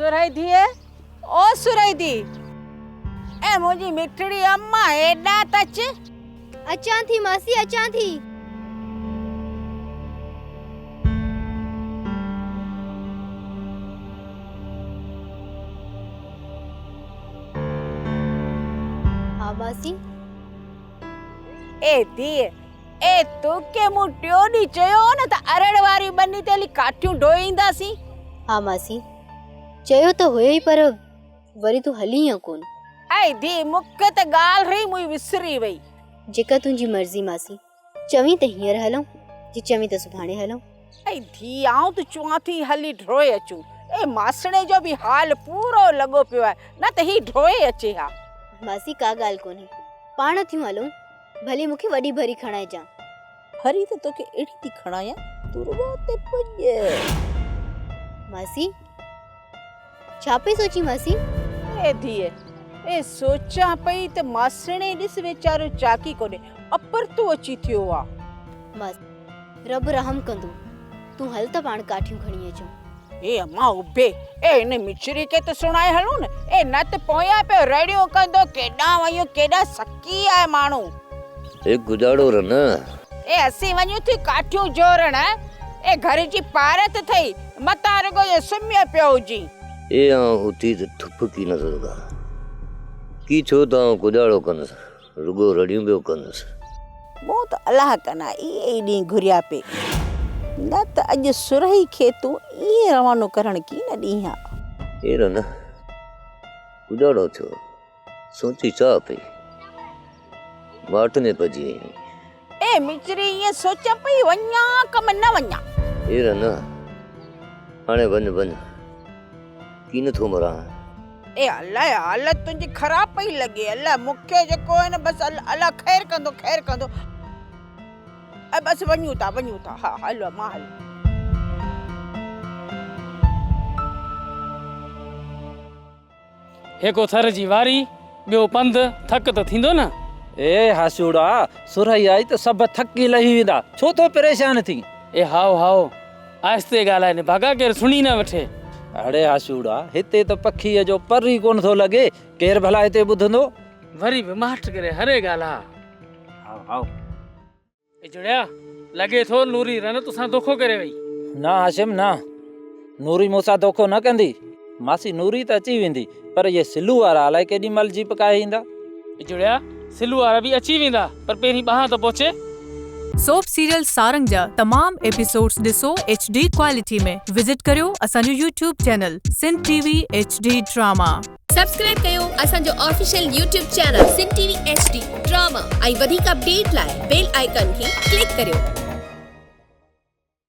सुराई दिए ओ सुराई दी ए मुंहिंजी मिठड़ी अम्मा एॾा त अच। अचां थी मासी अचां थी। हाँ मासी। ए दिए ए तोखे मूं टियों ॾींहुं चयो न त अरड़ वारी बनी ते हली काठियूं ढोईंदासीं। हाँ मासी चयो त हुयो ई पर वरी तूं हली या कोन। ऐं धी मूंखे त ॻाल्हि रही मुई विसरी वई। जेका तुंहिंजी मर्ज़ी मासी चवीं त हींअर हलूं जी चवीं त सुभाणे हलूं। ऐं धी आऊं त चवां थी हली ढोए अचूं। ए मासणे जो बि हाल पूरो लॻो पियो आहे न त ही ढोए अचे हा। मासी का ॻाल्हि कोन्हे पाण थियूं हलूं भली मूंखे वॾी भरी खणाए जा। हरी त तोखे एड़ी थी खणाया तू रुगो ते पुॼ। मासी छा पई सोची मासी? ए धीए ए सोचा पई त मासणे ॾिस वेचारो चाकी कोने अपर तू अची थियो आ। मासी रब रहम कंदो तूं हल त पाण काठियूं खणी अचूं। ए अम्मा उबे ए इन मिचरी के त सुणाए हलूं न। ए न त पोया पे रेडियो कंदो केॾा वयो केॾा सकी आहे माण्हू। ए गुजाड़ो र न ए असी वञू थी काठियूं जोरण। ए घर जी पारत थई मता रुगो ये सुम्या पियो जी। ए आ उठी त ठुपकी न सका की छो ता गुजाड़ो कनस रुगो रड़ियूं बियो कनस। मो त अल्लाह कना ई डी घुरिया पे न त अज सुरही खे तू ई रवानो करण की न दी हा। ए र न गुजाड़ो छो सोची चा पई बाट ने पजी। ए मिचरी ये सोचा पई वन्या कम न वन्या। ए र न हाने वन वन की न थो मरा। ए अल्लाह हालत तुंजी खराब पई लगे। अल्लाह मुखे जेको है न बस अल्लाह खैर कंदो खैर कंदो। ए बस वन्यू था हा हलो मां हल। हेको थर जी वारी ॿियो पंध थक त थींदो न। ए हासूड़ा सुरई आई त सभु थकी लही वेंदा छो तो परेशान थी। ए हाओ हाओ आहिस्ते ॻाल्हाए न भागा केरु सुणी न वठे। अड़े हासूड़ा हिते त पखीअ जो पर ई कोन थो लॻे केरु भला हिते ॿुधंदो। वरी बि माठ करे हरे ॻाल्हा। हाओ हाओ ए जुड़िया लॻे थो नूरी रन तोसां धोखो करे वई। ना हाशिम ना नूरी मूंसां धोखो न कंदी। मासी नूरी त अची वेंदी पर ये सिलू वारा अलाए केॾी महिल जी पकाए ईंदा। ए जुड़िया सिलू वारा बि अची वेंदा पर पहिरीं ॿाहिरि त पहुचे। सोप सीरियल सारंग जा तमाम एपिसोड्स ॾिसो HD क्वालिटी में। विजिट करियो असांजो YouTube channel Sindh TV HD drama. Subscribe कयो असांजो official YouTube channel Sindh TV HD drama ऐं वधीक अपडेट लाइ बेल आइकन खे क्लिक करियो।